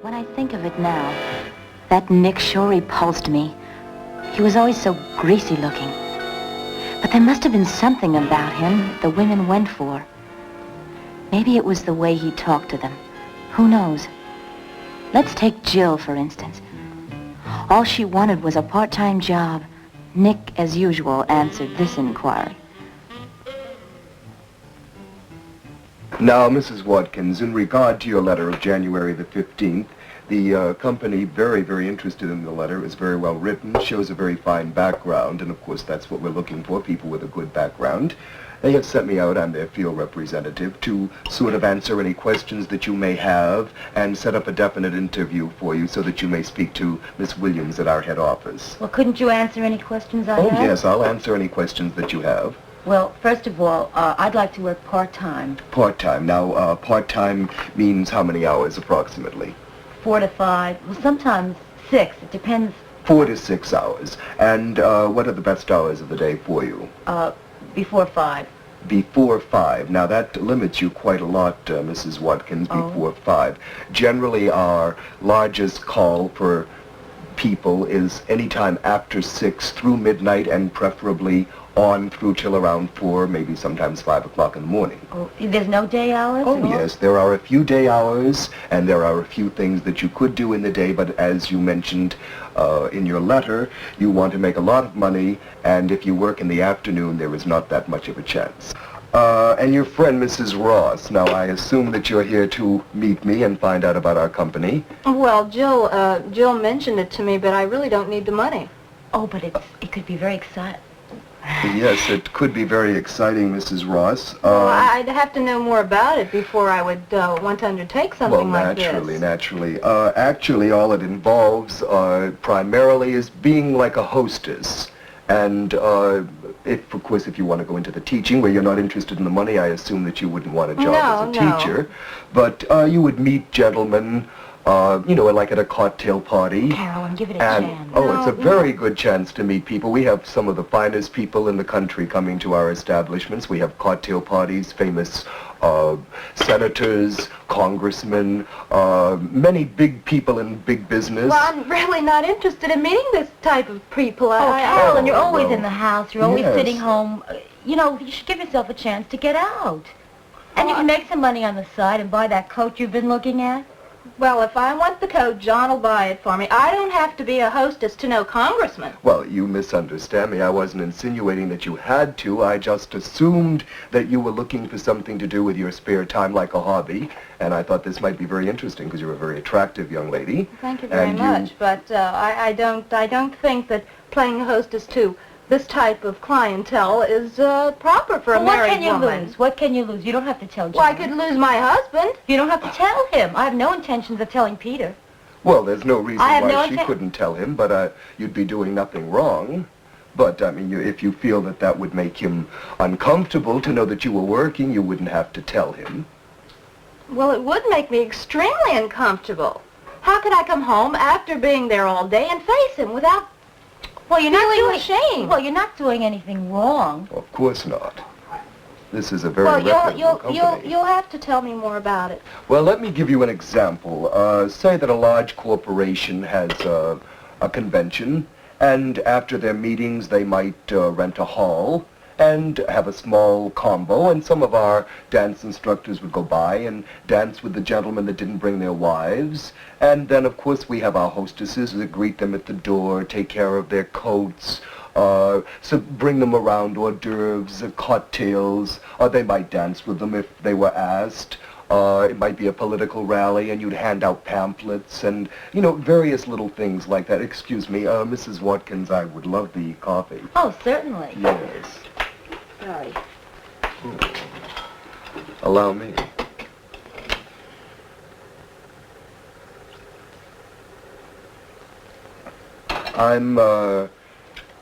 When I think of it now, that Nick sure repulsed me. He was always so greasy looking. But there must have been something about him the women went for. Maybe it was the way he talked to them. Who knows? Let's take Jill, for instance. All she wanted was a part-time job. Nick, as usual, answered this inquiry. Now, Mrs. Watkins, in regard to your letter of January the 15th, the company, very, very interested in the letter, is very well written, shows a very fine background, and of course that's what we're looking for, people with a good background. They have sent me out, I'm their field representative, to sort of answer any questions that you may have and set up a definite interview for you so that you may speak to Miss Williams at our head office. Well, couldn't you answer any questions I have? Oh, yes, I'll answer any questions that you have. Well, first of all, I'd like to work part-time. Part-time. Now, part-time means how many hours approximately? 4 to 5. Well, sometimes 6. It depends. 4 to 6 hours. And what are the best hours of the day for you? Before 5. Before 5. Now, that limits you quite a lot, Mrs. Watkins, before 5. Generally, our largest call for people is anytime after 6 through midnight and preferably on through till around 4, maybe sometimes 5 o'clock in the morning. Oh, there's no day hours? Oh, yes, there are a few day hours, and there are a few things that you could do in the day, but as you mentioned in your letter, you want to make a lot of money, and if you work in the afternoon, there is not that much of a chance. And your friend, Mrs. Ross, now I assume that you're here to meet me and find out about our company. Well, Jill mentioned it to me, but I really don't need the money. Oh, but it could be very exciting. Yes, it could be very exciting, Mrs. Ross. Well, I'd have to know more about it before I would want to undertake something like this. Well, naturally. Actually, all it involves primarily is being like a hostess. And of course, if you want to go into the teaching where you're not interested in the money, I assume that you wouldn't want a job as a teacher. But you would meet gentlemen, like at a cocktail party. Carolyn, give it a chance. Oh, it's a very good chance to meet people. We have some of the finest people in the country coming to our establishments. We have cocktail parties, famous senators, congressmen, many big people in big business. Well, I'm really not interested in meeting this type of people. Carolyn, you're always in the house. You're always sitting home. You should give yourself a chance to get out. And you can make some money on the side and buy that coat you've been looking at. Well, if I want the coat, John will buy it for me. I don't have to be a hostess to know congressmen. Well, you misunderstand me. I wasn't insinuating that you had to. I just assumed that you were looking for something to do with your spare time like a hobby. And I thought this might be very interesting because you're a very attractive young lady. Thank you very much. But I don't think that playing hostess to this type of clientele is proper for a married woman. What can you lose? You don't have to tell John. Well, I could lose my husband. You don't have to tell him. I have no intentions of telling Peter. Well, there's no reason why she couldn't tell him, but you'd be doing nothing wrong. But, I mean, if you feel that that would make him uncomfortable to know that you were working, you wouldn't have to tell him. Well, it would make me extremely uncomfortable. How could I come home after being there all day and face him without... Well, you're not feeling ashamed. Well, you're not doing anything wrong. Of course not. This is a very reputable company. You'll have to tell me more about it. Well, let me give you an example. Say that a large corporation has a convention, and after their meetings they might rent a hall and have a small combo, and some of our dance instructors would go by and dance with the gentlemen that didn't bring their wives. And then, of course, we have our hostesses that greet them at the door, take care of their coats, so bring them around hors d'oeuvres, cocktails, or they might dance with them if they were asked. It might be a political rally, and you'd hand out pamphlets and, various little things like that. Excuse me, Mrs. Watkins, I would love the coffee. Oh, certainly. Yes. Sorry. Allow me.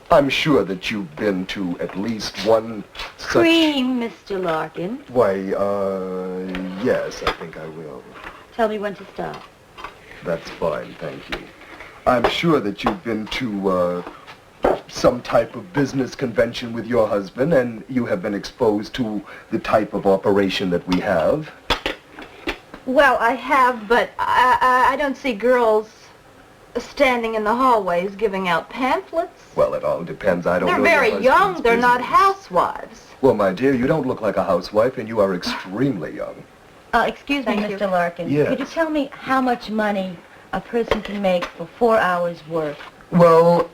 I'm sure that you've been to at least one such... Cream, Mr. Larkin. Why, yes, I think I will. Tell me when to stop. That's fine, thank you. I'm sure that you've been to, some type of business convention with your husband, and you have been exposed to the type of operation that we have. Well, I have, but I don't see girls standing in the hallways giving out pamphlets. Well, it all depends. I don't They're know your very young. husband's They're not business. housewives. Well, my dear, you don't look like a housewife, and you are extremely young. Excuse me, Thank you. Mr. Larkin. Yes. Could you tell me how much money a person can make for 4 hours' work? Well,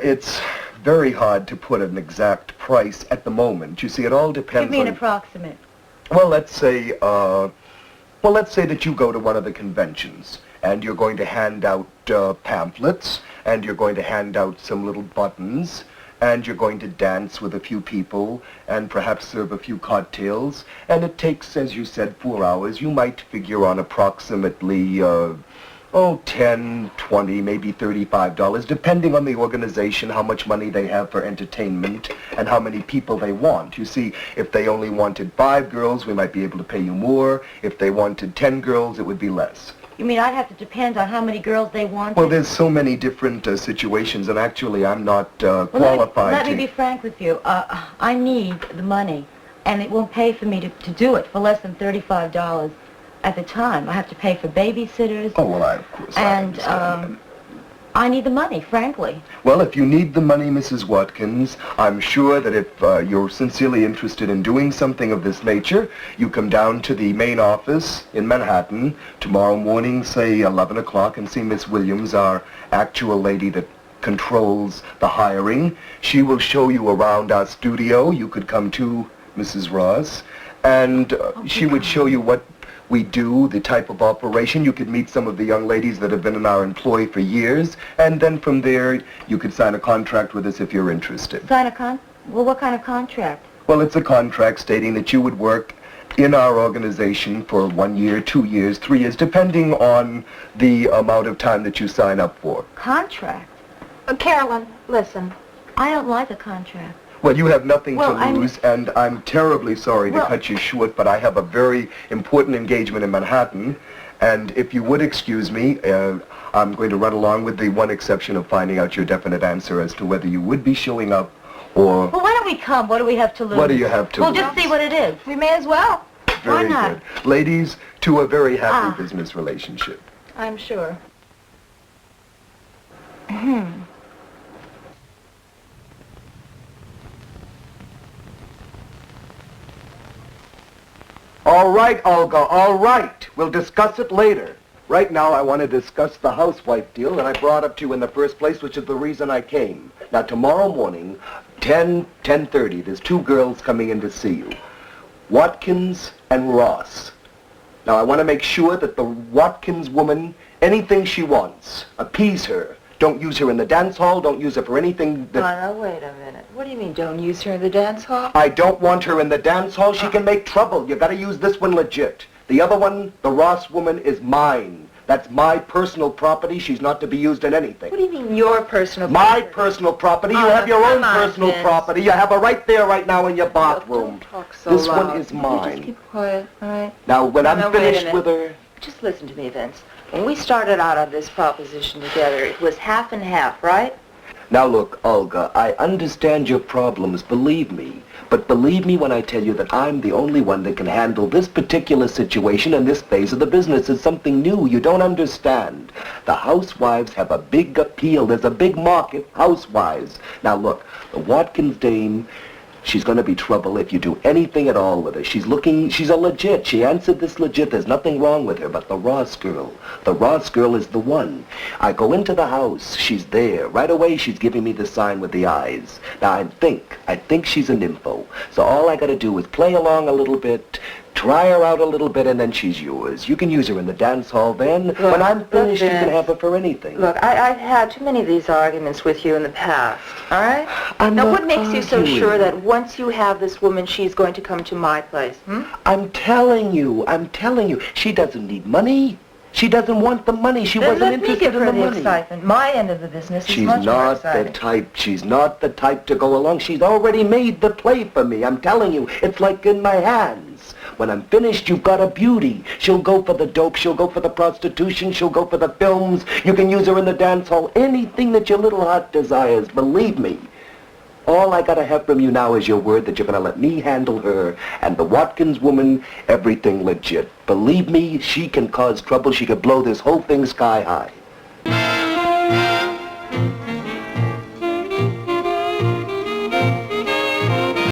it's very hard to put an exact price at the moment. You see, it all depends Give me an on... approximate. Well, let's say that you go to one of the conventions, and you're going to hand out pamphlets, and you're going to hand out some little buttons, and you're going to dance with a few people, and perhaps serve a few cocktails, and it takes, as you said, 4 hours. You might figure on approximately, 10, 20, maybe $35, depending on the organization, how much money they have for entertainment, and how many people they want. You see, if they only wanted 5 girls, we might be able to pay you more. If they wanted 10 girls, it would be less. You mean I'd have to depend on how many girls they wanted? Well, there's so many different situations, and actually I'm not qualified Let to... me be frank with you. I need the money, and it won't pay for me to do it for less than $35 at the time. I have to pay for babysitters. Oh, well, of course, I And, understand that. I need the money, frankly. Well, if you need the money, Mrs. Watkins, I'm sure that if you're sincerely interested in doing something of this nature, you come down to the main office in Manhattan tomorrow morning, say 11 o'clock, and see Miss Williams, our actual lady that controls the hiring. She will show you around our studio. You could come to Mrs. Ross, and she would show you what we do, the type of operation. You could meet some of the young ladies that have been in our employ for years, and then from there, you could sign a contract with us if you're interested. Well, what kind of contract? Well, it's a contract stating that you would work in our organization for 1 year, 2 years, 3 years, depending on the amount of time that you sign up for. Contract? Carolyn, listen. I don't like a contract. Well, you have nothing Well, to lose, and I'm terribly sorry to Well- cut you short, but I have a very important engagement in Manhattan, and if you would excuse me, I'm going to run along with the one exception of finding out your definite answer as to whether you would be showing up or... Well, why don't we come? What do we have to lose? What do you have to We'll lose? just see what it is. We may as well. Very not? good. Ladies, to a very happy Ah. business relationship. I'm sure. All right, Olga, all right. We'll discuss it later. Right now, I want to discuss the housewife deal that I brought up to you in the first place, which is the reason I came. Now, tomorrow morning, 10:30, there's 2 girls coming in to see you. Watkins and Ross. Now, I want to make sure that the Watkins woman, anything she wants, appease her. Don't use her in the dance hall. Don't use her for anything that... Now, wait a minute. What do you mean, don't use her in the dance hall? I don't want her in the dance hall. She can make trouble. You gotta use this one legit. The other one, the Ross woman, is mine. That's my personal property. She's not to be used in anything. What do you mean, your personal My personal property. You Oh, have your own come on, personal Vince. property. You have her right there right now in your bathroom. Don't talk so This loud. one is You mine. just keep quiet, all right? Now, when No, I'm no, wait a finished minute. with her... Just listen to me, Vince. When we started out on this proposition together, it was half and half, right? Now look, Olga, I understand your problems, believe me. But believe me when I tell you that I'm the only one that can handle this particular situation and this phase of the business. It's something new you don't understand. The housewives have a big appeal. There's a big market, housewives. Now look, the Watkins dame, she's going to be trouble if you do anything at all with her. She's a legit. She answered this legit. There's nothing wrong with her. But the Ross girl is the one. I go into the house. She's there. Right away, she's giving me the sign with the eyes. Now, I think she's a nympho. So all I got to do is play along a little bit, try her out a little bit, and then she's yours. You can use her in the dance hall then. Look, when I'm finished, you can Vince. have her for anything. Look, I've had too many of these arguments with you in the past, all right? I'm Now, not what makes you so arguing. sure that once you have this woman, she's going to come to my place, I'm telling you. She doesn't need money. She doesn't want the money. She Then wasn't let me interested give in her the the money. excitement. My end of the business is She's much more not the exciting. type. She's not the type to go along. She's already made the play for me. I'm telling you, it's like in my hands. When I'm finished, you've got a beauty. She'll go for the dope. She'll go for the prostitution. She'll go for the films. You can use her in the dance hall. Anything that your little heart desires. Believe me. All I gotta have from you now is your word that you're gonna let me handle her and the Watkins woman, everything legit. Believe me, she can cause trouble. She could blow this whole thing sky high.